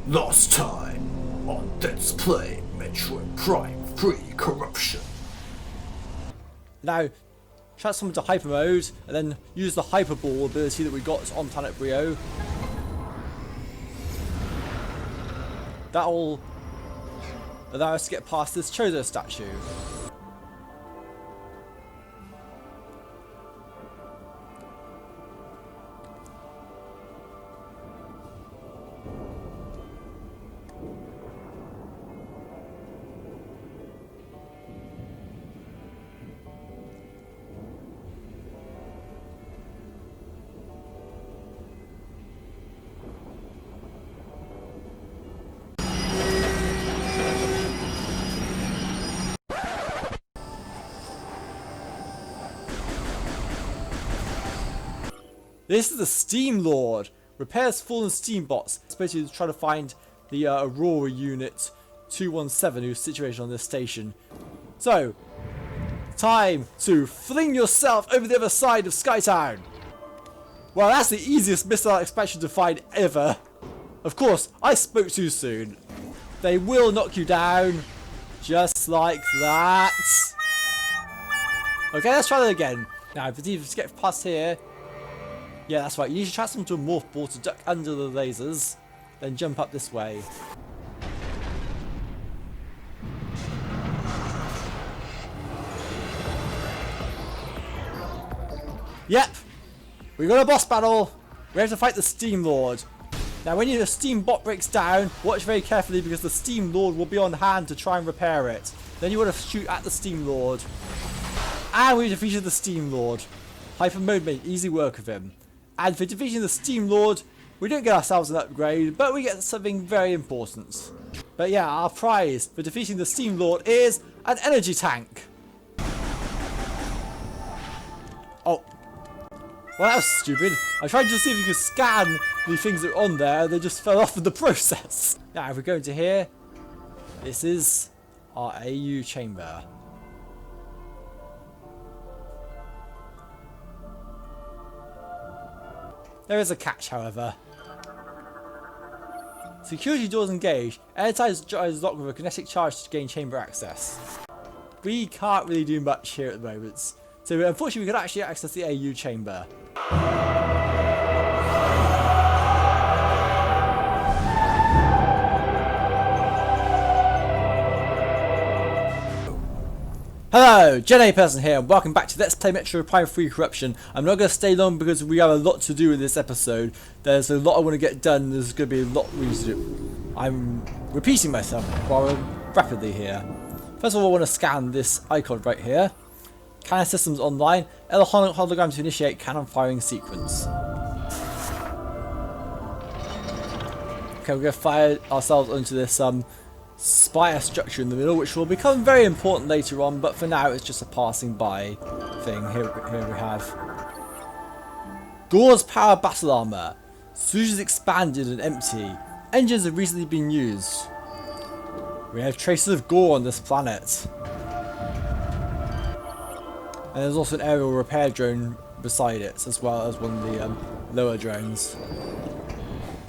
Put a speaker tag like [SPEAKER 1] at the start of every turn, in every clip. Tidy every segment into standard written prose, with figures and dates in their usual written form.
[SPEAKER 1] Last time on Let's Play Metroid Prime 3 Corruption.
[SPEAKER 2] Now, transform into hyper mode and then use the hyper ball ability that we got on Planet Brio. That'll allow us to get past this Chozo statue. This is the Steamlord. Repairs fallen steam bots. Especially to try to find the Aurora Unit 217 who's situated on this station. So, time to fling yourself over the other side of Skytown. Well, that's the easiest missile expansion to find ever. Of course, I spoke too soon. They will knock you down. Just like that. Okay, let's try that again. Now, if you get past here. Yeah, that's right. You need to transform to a morph ball to duck under the lasers, then jump up this way. Yep! We got a boss battle! We have to fight the Steamlord. Now when your steam bot breaks down, watch very carefully because the Steamlord will be on hand to try and repair it. Then you want to shoot at the Steamlord. And we defeated the Steamlord. Hyper mode made easy work of him. And for defeating the Steamlord, we don't get ourselves an upgrade, but we get something very important. But yeah, our prize for defeating the Steamlord is an energy tank. Oh. Well, that was stupid. I tried to see if you could scan the things that are on there, and they just fell off in the process. Now, if we go into here, this is our AU chamber. There is a catch, however. Security doors engaged. Airtight is locked with a kinetic charge to gain chamber access. We can't really do much here at the moment. So unfortunately we can actually access the AU chamber. Hello, Gen A person here, and welcome back to Let's Play Metroid Prime 3 Corruption. I'm not going to stay long because we have a lot to do in this episode. There's a lot I want to get done, there's going to be a lot we need to do. I'm repeating myself rather rapidly here. First of all, I want to scan this icon right here. Cannon systems online. L hologram to initiate cannon firing sequence. Okay, we're going to fire ourselves onto this spire structure in the middle, which will become very important later on, but for now it's just a passing by thing. Here we have Gore's power battle armor. Sewage is expanded and empty. Engines have recently been used. We have traces of Gore on this planet. And there's also an aerial repair drone beside it, as well as one of the lower drones.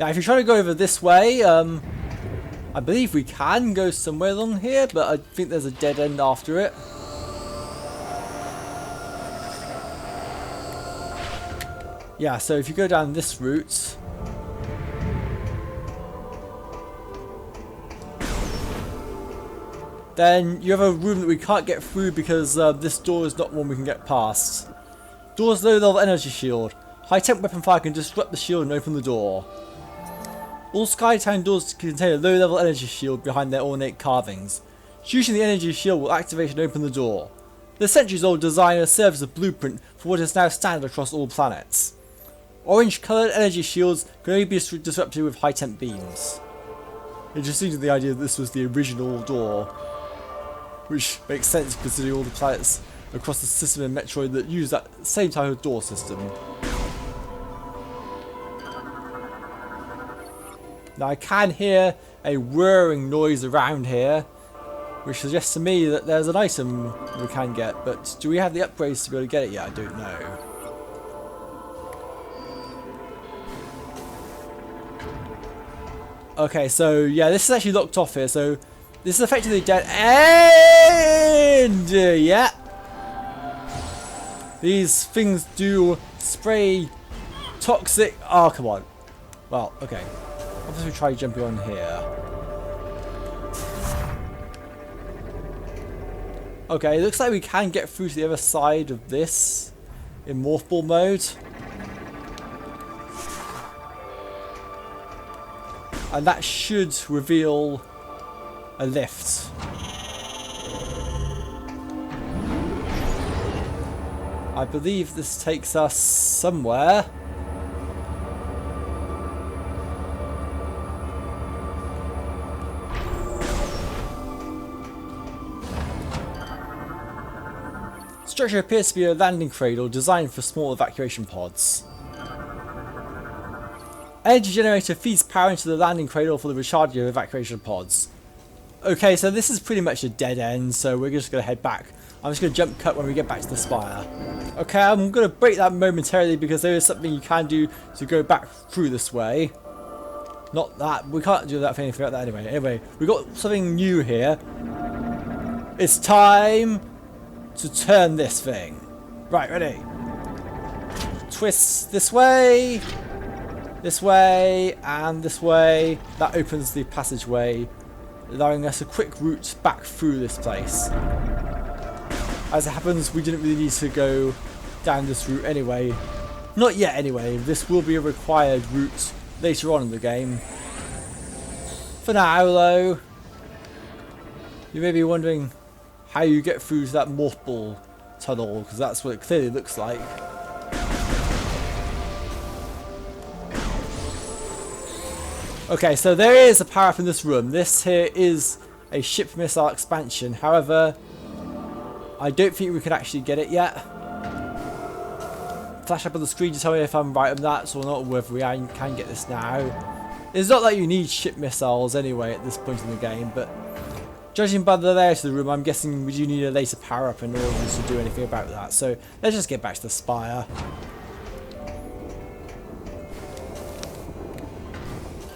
[SPEAKER 2] Now if you're trying to go over this way, I believe we can go somewhere along here, but I think there's a dead end after it. Yeah, so if you go down this route, then you have a room that we can't get through because this door is not one we can get past. Door's low level energy shield. High temp weapon fire can disrupt the shield and open the door. All Skytown doors contain a low-level energy shield behind their ornate carvings. Shooting the energy shield will activate and open the door. The centuries-old design serves as a blueprint for what is now standard across all planets. Orange-coloured energy shields can only be disrupted with high-temp beams. Interesting to the idea that this was the original door, which makes sense considering all the planets across the system in Metroid that use that same type of door system. Now I can hear a whirring noise around here, which suggests to me that there's an item we can get, but do we have the upgrades to be able to get it yet? I don't know. Okay, so yeah, this is actually locked off here, so this is effectively dead end! Yeah. These things do spray toxic... Oh, come on. Well, okay. Obviously, try jumping on here. Okay, it looks like we can get through to the other side of this in Morph Ball mode. And that should reveal a lift. I believe this takes us somewhere. Structure appears to be a landing cradle designed for small evacuation pods. Energy generator feeds power into the landing cradle for the recharging of evacuation pods. Okay, so this is pretty much a dead end, so we're just going to head back. I'm just going to jump cut when we get back to the spire. Okay, I'm going to break that momentarily because there is something you can do to go back through this way. Not that, we can't do that for anything like that anyway. Anyway, we got something new here. It's time to turn this thing. Right, ready? Twist this way, and this way. That opens the passageway, allowing us a quick route back through this place. As it happens, we didn't really need to go down this route anyway. Not yet anyway. This will be a required route later on in the game. For now though, you may be wondering how you get through to that Morph Ball tunnel, because that's what it clearly looks like. Okay, so there is a power up in this room. This here is a ship missile expansion. However, I don't think we can actually get it yet. Flash up on the screen to tell me if I'm right on that or not, or whether we can get this now. It's not like you need ship missiles anyway at this point in the game, but judging by the layout of the room, I'm guessing we do need a later power up in order to do anything about that. So let's just get back to the spire.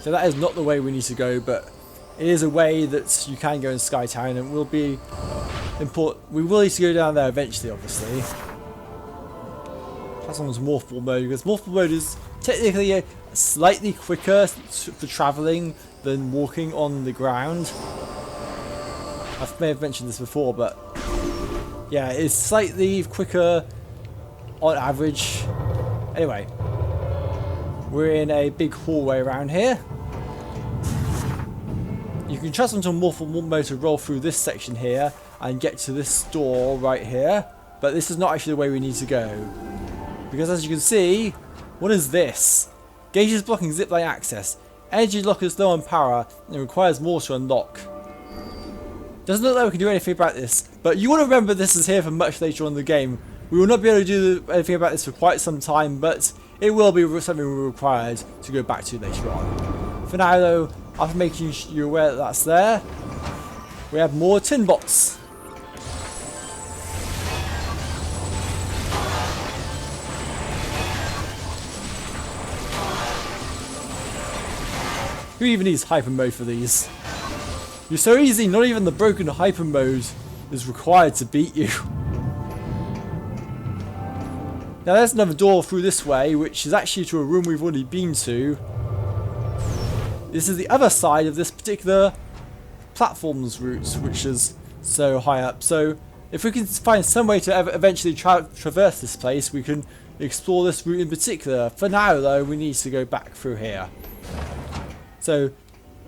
[SPEAKER 2] So that is not the way we need to go, but it is a way that you can go in Skytown, and it will be important. We will need to go down there eventually, obviously. That's on Morph Ball mode, because Morph Ball mode is technically slightly quicker for travelling than walking on the ground. I may have mentioned this before, but yeah, it's slightly quicker on average. Anyway, we're in a big hallway around here. You can trust onto Morph Ball mode to roll through this section here and get to this door right here, but this is not actually the way we need to go. Because as you can see, what is this? Gauges blocking zipline access. Energy lock is low on power and requires more to unlock. Doesn't look like we can do anything about this, but you want to remember this is here for much later on in the game. We will not be able to do anything about this for quite some time, but it will be something we're required to go back to later on. For now though, after making you aware that that's there, we have more tin bots. Who even needs hyper mode for these? You're so easy, not even the broken hyper mode is required to beat you. Now there's another door through this way, which is actually to a room we've already been to. This is the other side of this particular platform's route, which is so high up. So if we can find some way to eventually traverse this place, we can explore this route in particular. For now though, we need to go back through here. So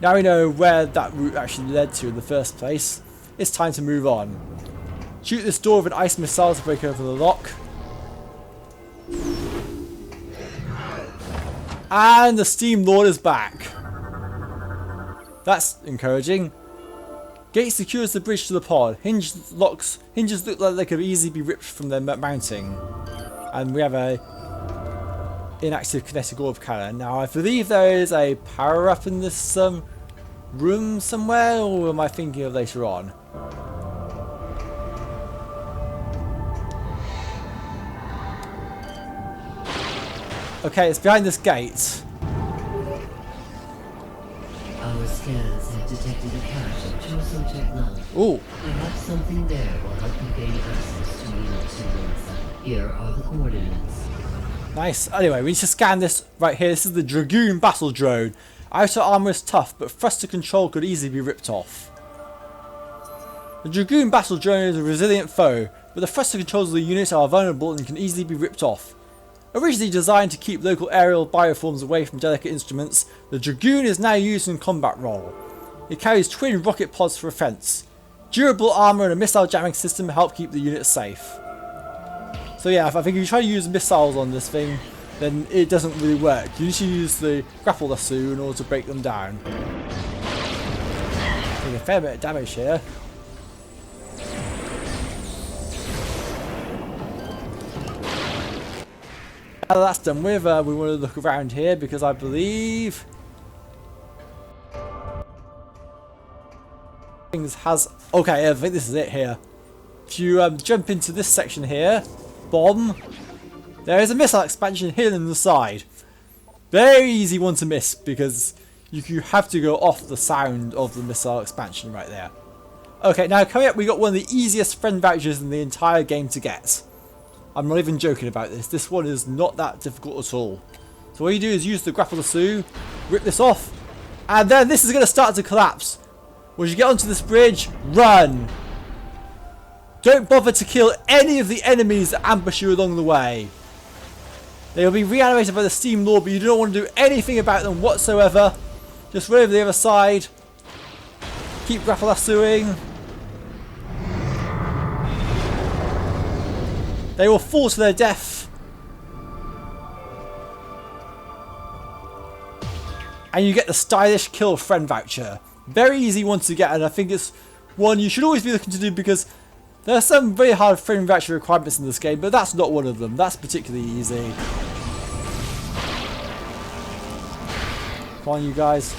[SPEAKER 2] now we know where that route actually led to in the first place. It's time to move on. Shoot this door with an ice missile to break open the lock. And the Steamlord is back. That's encouraging. Gate secures the bridge to the pod. Hinges look like they could easily be ripped from their mounting. And we have a inactive kinetic orb cannon. Now I believe there is a power up in this room somewhere, or am I thinking of later on? Okay, it's behind this gate.
[SPEAKER 3] Our scans have detected a cache of Choso technology.
[SPEAKER 2] Ooh.
[SPEAKER 3] Perhaps something there will help you gain access to Unit 2. Here are the coordinates.
[SPEAKER 2] Nice. Anyway, we need to scan this right here. This is the Dragoon battle drone. Outer armor is tough, but thruster control could easily be ripped off. The Dragoon battle drone is a resilient foe, but the thruster controls of the unit are vulnerable and can easily be ripped off. Originally designed to keep local aerial bioforms away from delicate instruments, the Dragoon is now used in combat role. It carries twin rocket pods for offense. Durable armor and a missile jamming system help keep the unit safe. So yeah, I think if you try to use missiles on this thing, then it doesn't really work. You need to use the grapple lasso in order to break them down. Taking a fair bit of damage here. Now that's done with, we want to look around here because I believe things has. Okay, I think this is it here. If you jump into this section here, bomb. There is a missile expansion hidden in the side. Very easy one to miss because you have to go off the sound of the missile expansion right there. Okay, now coming up, we got one of the easiest friend vouchers in the entire game to get. I'm not even joking about this. This one is not that difficult at all. So what you do is use the grapple lasso, rip this off, and then this is going to start to collapse. Once you get onto this bridge, run. Don't bother to kill any of the enemies that ambush you along the way. They will be reanimated by the Steamlord, but you don't want to do anything about them whatsoever. Just run over the other side. Keep grapple lassoing. They will fall to their death. And you get the stylish kill friend voucher. Very easy one to get, and I think it's one you should always be looking to do because there are some very hard friend voucher requirements in this game, but that's not one of them. That's particularly easy. Come on, you guys.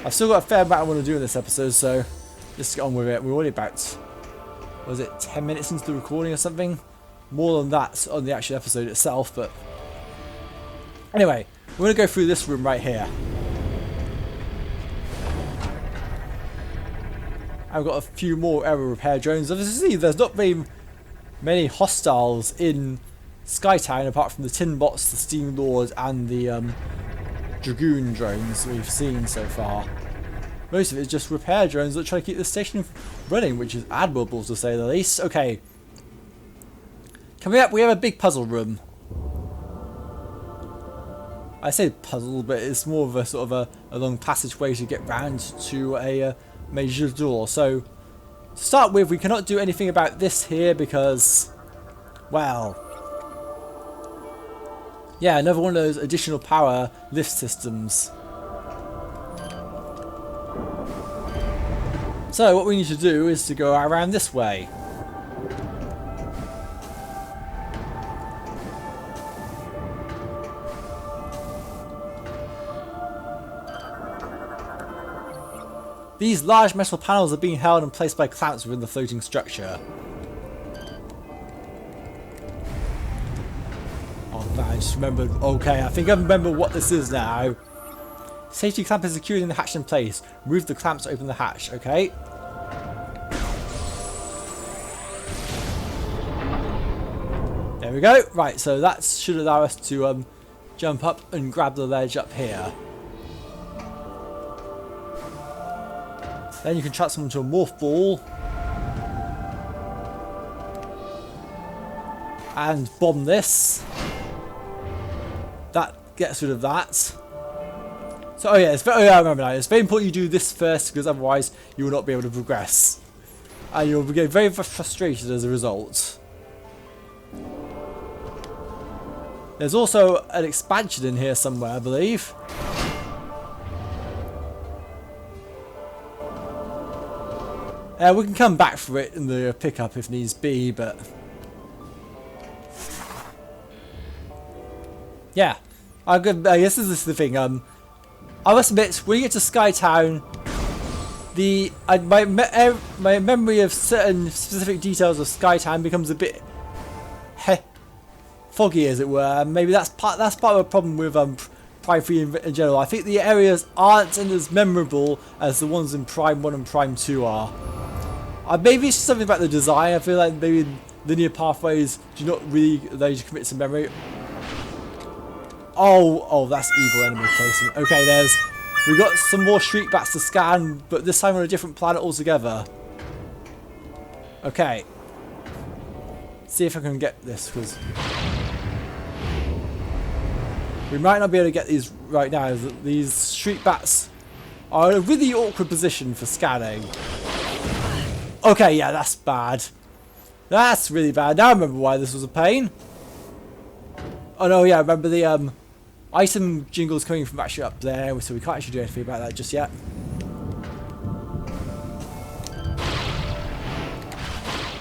[SPEAKER 2] I've still got a fair amount I want to do in this episode, so just get on with it. We're already about, was it 10 minutes into the recording or something? More than that on the actual episode itself, but anyway, we're going to go through this room right here. I've got a few more error repair drones. Obviously, there's not very many hostiles in Skytown apart from the tin bots, the Steamlord, and the Dragoon drones we've seen so far. Most of it is just repair drones that try to keep the station running, which is admirable to say the least. Okay. Coming up, we have a big puzzle room. I say puzzle, but it's more of a sort of a long passageway to get round to a major door. So, to start with, we cannot do anything about this here because, well, yeah, another one of those additional power lift systems. So what we need to do is to go around this way. These large metal panels are being held and placed by clamps within the floating structure. Oh man, I just remembered. Okay, I think I remember what this is now. Safety clamp is secured in the hatch in place. Remove the clamps to open the hatch. Okay. There we go. Right, so that should allow us to jump up and grab the ledge up here. Then you can transform into a morph ball and bomb this. That gets rid of that. So, oh yeah, I remember now. It's very important you do this first because otherwise you will not be able to progress. And you'll get very frustrated as a result. There's also an expansion in here somewhere, I believe. We can come back for it in the pickup if needs be, but yeah, I guess this is the thing. I must admit, when you get to Skytown, my memory of certain specific details of Skytown becomes a bit foggy, as it were. Maybe that's part of the problem with Prime 3 in general. I think the areas aren't as memorable as the ones in Prime 1 and Prime 2 are. Maybe it's something about the design. I feel like maybe linear pathways do not really allow you to commit to memory. Oh, that's evil enemy placement. Okay, we got some more street bats to scan, but this time on a different planet altogether. Okay. See if I can get this, because we might not be able to get these right now. These street bats are in a really awkward position for scanning. Okay, yeah, that's bad. That's really bad. Now I remember why this was a pain. Oh no, yeah, I remember the item jingles coming from actually up there, so we can't actually do anything about that just yet.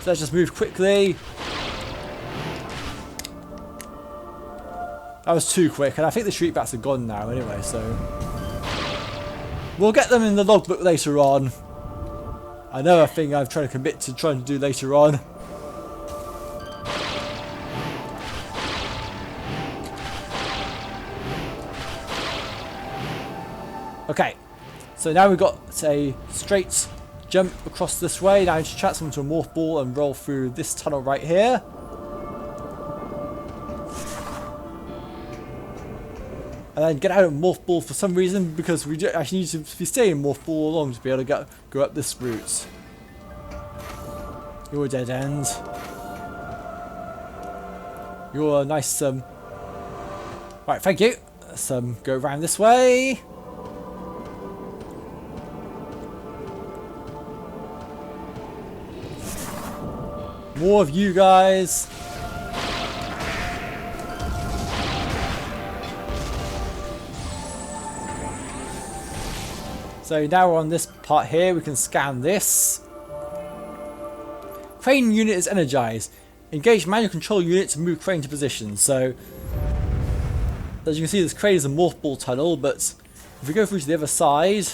[SPEAKER 2] So let's just move quickly. That was too quick, and I think the street bats are gone now anyway, so we'll get them in the logbook later on. Another thing I'm trying to commit to trying to do later on. Okay, so now we've got a straight jump across this way. Now I need to transform into a morph ball and roll through this tunnel right here. And then get out of morph ball for some reason, because we actually need to be staying in morph ball along to be able to go up this route. You're a dead end. You're a nice right, thank you. Let's go around this way. More of you guys. So now we're on this part here, we can scan this. Crane unit is energized. Engage manual control unit to move crane to position. So, as you can see, this crane is a morph ball tunnel, but if we go through to the other side,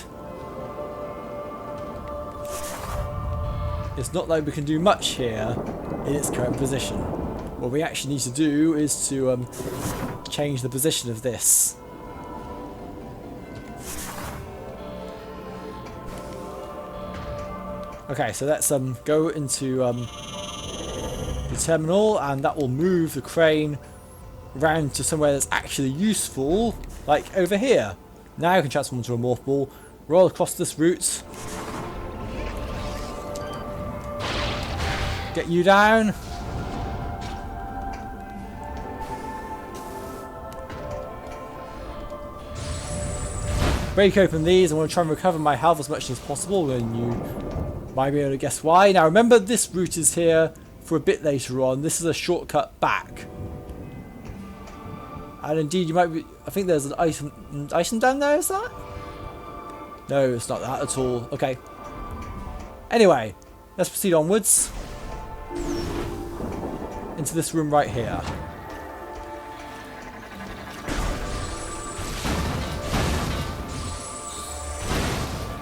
[SPEAKER 2] it's not like we can do much here in its current position. What we actually need to do is to change the position of this. Okay, so let's go into the terminal, and that will move the crane around to somewhere that's actually useful, like over here. Now you can transform into a morph ball, roll across this route, get you down. Break open these. I want to try and recover my health as much as possible, and you might be able to guess why. Now remember, this route is here for a bit later on. This is a shortcut back. And indeed, you might be... I think there's an item down there, is that? No, it's not that at all. Okay. Anyway, let's proceed onwards. Into this room right here.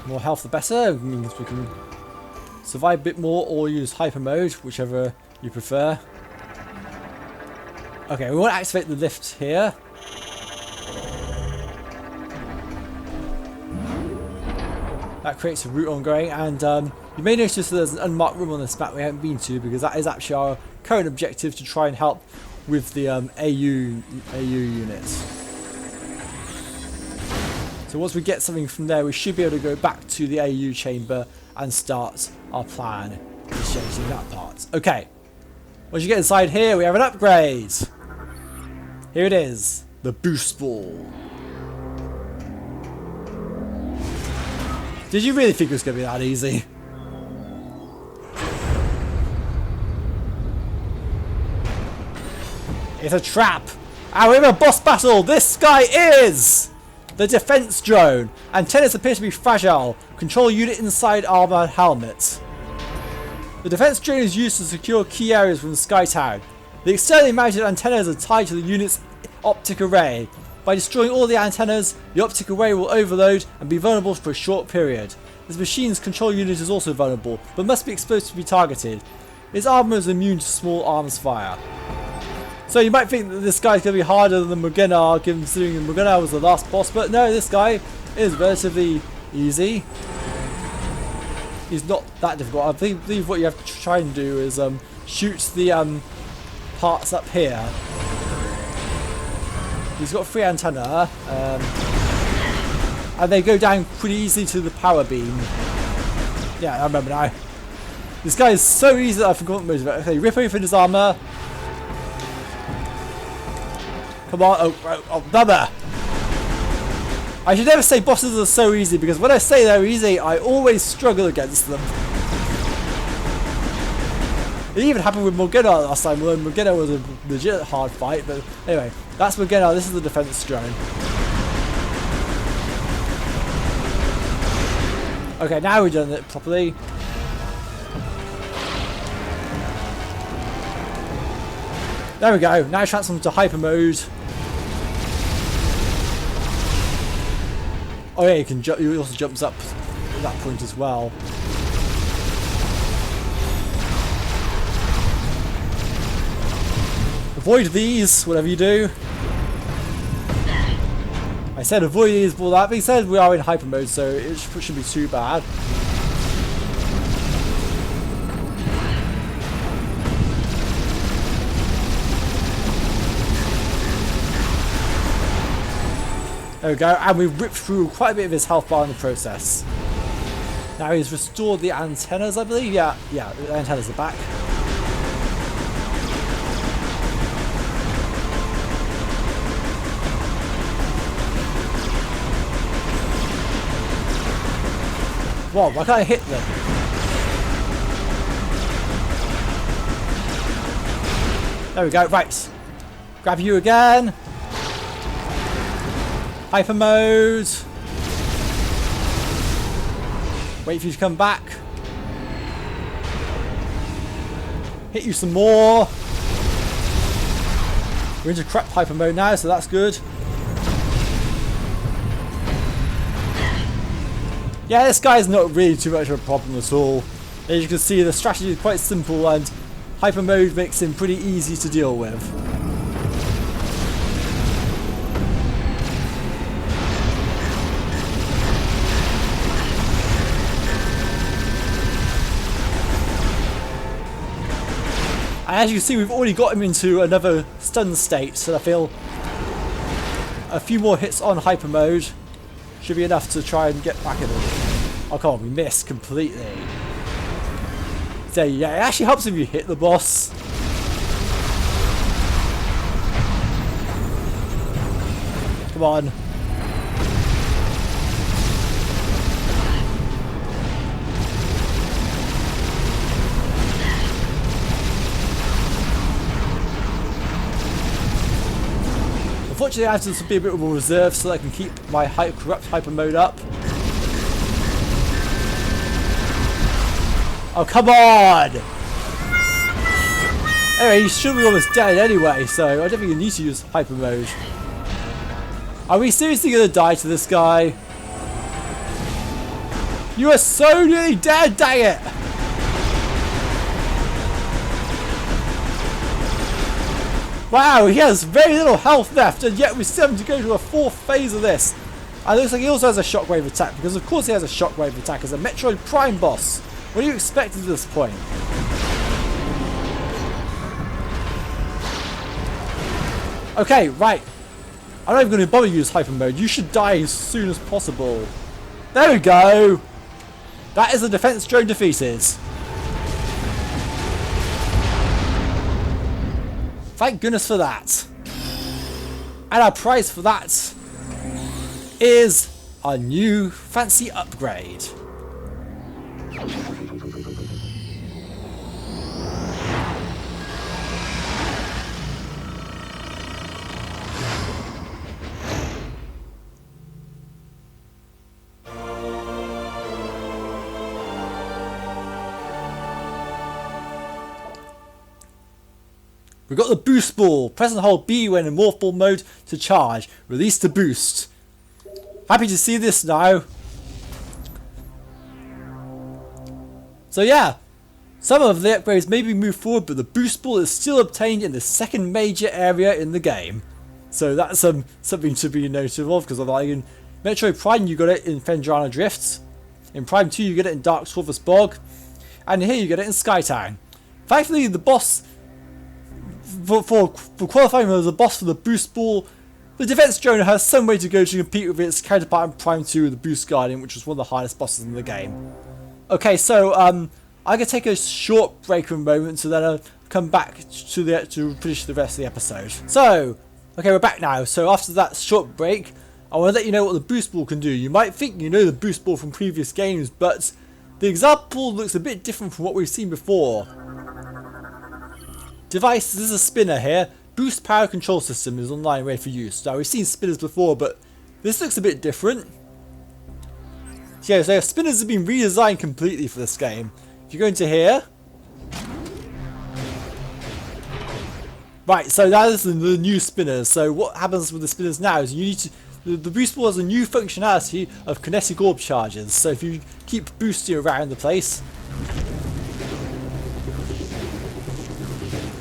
[SPEAKER 2] More health the better. It means we can survive a bit more or use hyper mode, whichever you prefer. Okay, we want to activate the lift here. That creates a route ongoing, and you may notice there's an unmarked room on this map we haven't been to, because that is actually our current objective, to try and help with the AU units. So once we get something from there, we should be able to go back to the AU chamber and start our plan, initiating that part. Okay, once you get inside here, we have an upgrade. Here it is, the boost ball. Did you really think it was going to be that easy? It's a trap. And we're in a boss battle. This guy is the defense drone. Antennas appear to be fragile. Control unit inside armor helmet. The defense drone is used to secure key areas from the sky town. The externally mounted antennas are tied to the unit's optic array. By destroying all the antennas, the optic array will overload and be vulnerable for a short period. This machine's control unit is also vulnerable, but must be exposed to be targeted. Its armor is immune to small arms fire. So you might think that this guy's going to be harder than Mogenar, considering Mogenar was the last boss, but no, this guy is relatively easy. He's not that difficult. I believe what you have to try and do is shoot the parts up here. He's got 3 antennae, and they go down pretty easily to the power beam. Yeah, I remember now. This guy is so easy that I forgot most of it. Okay, rip open his armor. Come on, oh, bummer. I should never say bosses are so easy, because when I say they're easy, I always struggle against them. It even happened with Mogenar last time, when Mogenar was a legit hard fight, but anyway, that's Mogenar, this is the defense drone. Okay, now we've done it properly. There we go, now transform to hyper mode. Oh yeah, he also jumps up at that point as well. Avoid these, whatever you do. I said avoid these, but that being said, we are in hyper mode, so it shouldn't be too bad. There we go, and we've ripped through quite a bit of his health bar in the process. Now he's restored the antennas, I believe. Yeah, the antennas are back. Whoa, why can't I hit them? There we go, right. Grab you again. Hyper mode. Wait for you to come back. Hit you some more. We're into crap hyper mode now, so that's good. Yeah, this guy is not really too much of a problem at all. As you can see, the strategy is quite simple, and hyper mode makes him pretty easy to deal with. And as you can see, we've already got him into another stun state, so I feel a few more hits on hyper mode should be enough to try and get back at him. Oh come on, we missed completely. So yeah, it actually helps if you hit the boss. Come on. Unfortunately, I have to be a bit more reserved so that I can keep my corrupt hyper mode up. Oh, come on! Anyway, you should be almost dead anyway, so I don't think you need to use hyper mode. Are we seriously going to die to this guy? You are so nearly dead, dang it! Wow, he has very little health left, and yet we still have to go to a 4th phase of this. And it looks like he also has a shockwave attack, because of course he has a shockwave attack as a Metroid Prime boss. What do you expect at this point? Okay, right. I'm not even going to bother you use hyper mode. You should die as soon as possible. There we go. That is the defense drone defeated. Thank goodness for that. And our prize for that is a new fancy upgrade. We've got the boost ball. Press and hold B when in morph ball mode to charge. Release to boost. Happy to see this now. So yeah. Some of the upgrades may be moved forward, but the boost ball is still obtained in the second major area in the game. So that's something to be noted of, because like in Metroid Prime you got it in Fendrana Drifts, in Prime 2 you get it in Dark Swarthus Bog, and here you get it in Skytown. Thankfully the boss, for qualifying as a boss for the boost ball, the defense drone has some way to go to compete with its counterpart in Prime 2, the Boost Guardian, which was one of the hardest bosses in the game. Okay, so I'm gonna take a short break for a moment, so then I'll come back to finish the rest of the episode. So, okay, we're back now. So after that short break, I want to let you know what the boost ball can do. You might think you know the boost ball from previous games, but the example looks a bit different from what we've seen before. Device, this is a spinner here. Boost power control system is online ready for use. Now we've seen spinners before, but this looks a bit different. Yeah, so spinners have been redesigned completely for this game. If you go into here, right, so that is the new spinners. So what happens with the spinners now is you need to, the boost ball has a new functionality of kinetic orb charges. So if you keep boosting around the place,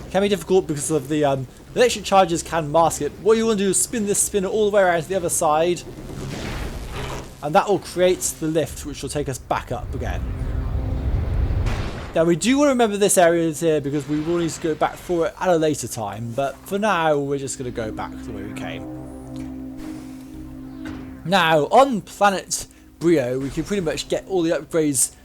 [SPEAKER 2] it can be difficult because of the electric charges can mask it. What you want to do is spin this spinner all the way around to the other side, and that will create the lift, which will take us back up again. Now we do want to remember this area is here because we will need to go back for it at a later time, but for now we're just going to go back the way we came. Now on planet Brio we can pretty much get all the upgrades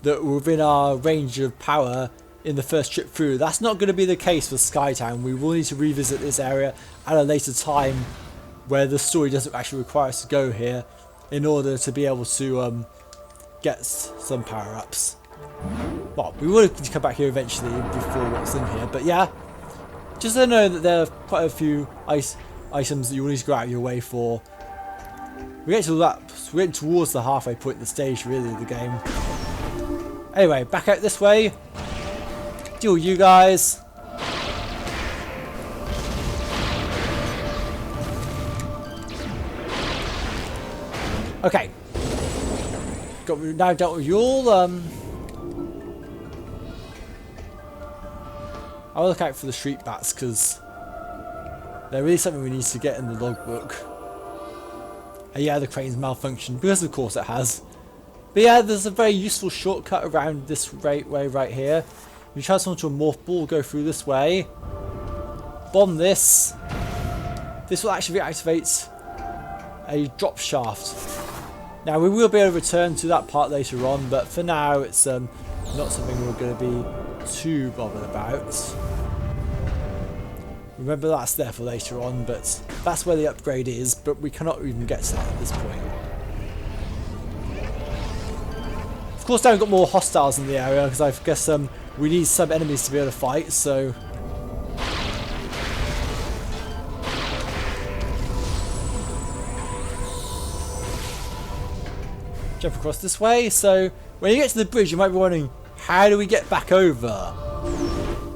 [SPEAKER 2] that were within our range of power in the first trip through. That's not going to be the case for Skytown. We will need to revisit this area at a later time where the story doesn't actually require us to go here in order to be able to get some power-ups. Well, we will need to come back here eventually before what's in here, but yeah, just to know that there are quite a few items that you will need to go out of your way for. We're getting towards the halfway point of the stage, really, of the game. Anyway, back out this way. Deal with you guys. Okay. We've now dealt with you all. I'll look out for the street bats because they're really something we need to get in the logbook. And yeah, the crane's malfunctioned because of course it has. But yeah, there's a very useful shortcut around this way right here. You transform to a morph ball, go through this way. Bomb this. This will actually activate a drop shaft. Now we will be able to return to that part later on, but for now it's not something we're going to be too bothered about. Remember that's there for later on, but that's where the upgrade is, but we cannot even get to that at this point. Of course now we've got more hostiles in the area because I guess we need some enemies to be able to fight, so jump across this way. So when you get to the bridge you might be wondering, how do we get back over?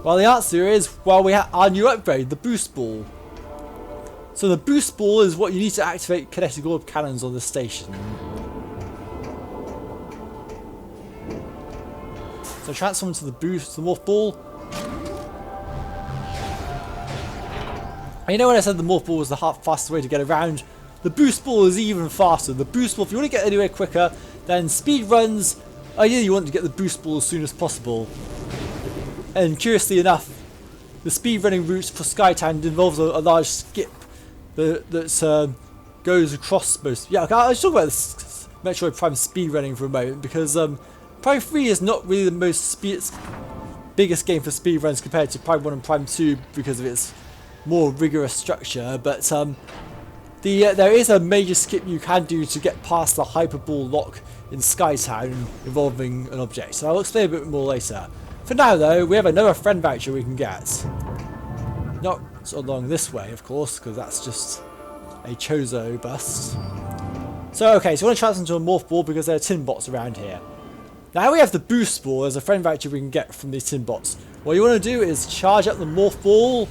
[SPEAKER 2] Well, the answer is, well, we have our new upgrade, the boost ball. So the boost ball is what you need to activate kinetic orb cannons on the station. So transform to the morph ball. And you know when I said the morph ball was the fastest way to get around? The boost ball is even faster. The boost ball, if you want to get anywhere quicker, then speed runs. Ideally you want to get the boost ball as soon as possible. And curiously enough, the speed running route for Skytown involves a large skip that goes across most. Yeah, okay, I'll just talk about this Metroid Prime speed running for a moment because Prime 3 is not really the biggest game for speed runs compared to Prime 1 and Prime 2 because of its more rigorous structure, but there is a major skip you can do to get past the hyperball lock in Skytown involving an object, so I'll explain a bit more later. For now though, we have another friend voucher we can get. Not along this way of course, because that's just a Chozo bust. So okay, so we want to transfer into a morph ball because there are tin bots around here. Now we have the boost ball as a friend voucher we can get from these tin bots. What you want to do is charge up the morph ball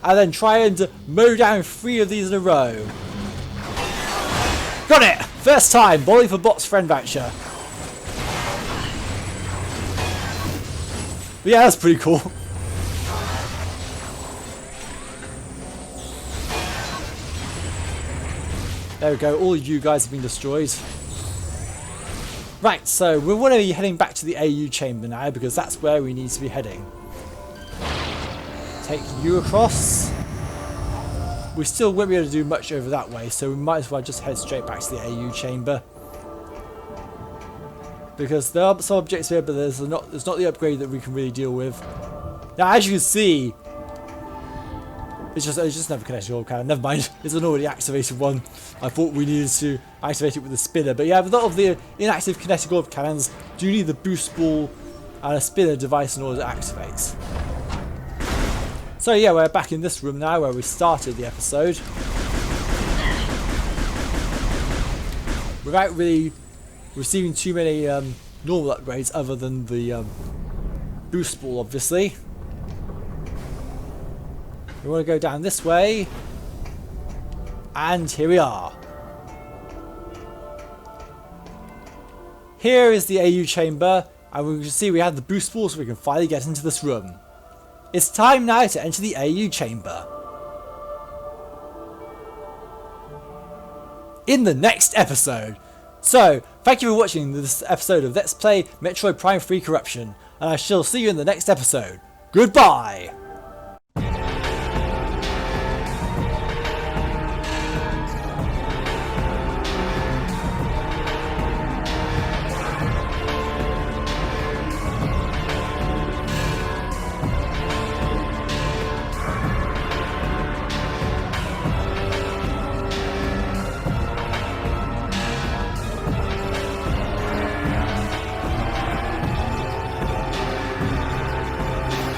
[SPEAKER 2] and then try and mow down 3 of these in a row. Got it! First time, volley for bots friend voucher. But yeah, that's pretty cool. There we go, all of you guys have been destroyed. Right, so we're going to be heading back to the AU chamber now because that's where we need to be heading. Take you across. We still won't be able to do much over that way, so we might as well just head straight back to the AU chamber. Because there are some objects here, but there's not the upgrade that we can really deal with. Now, as you can see, it's just never connected to cannon. Never mind, it's an already activated one. I thought we needed to activate it with a spinner, but yeah, a lot of the inactive kinetic orb cannons do need the boost ball and a spinner device in order to activate. So yeah, we're back in this room now where we started the episode. Without really receiving too many normal upgrades other than the boost ball, obviously. We want to go down this way, and here we are. Here is the AU chamber, and we can see we have the boost ball so we can finally get into this room. It's time now to enter the AU chamber. In the next episode. So, thank you for watching this episode of Let's Play Metroid Prime 3 Corruption, and I shall see you in the next episode. Goodbye!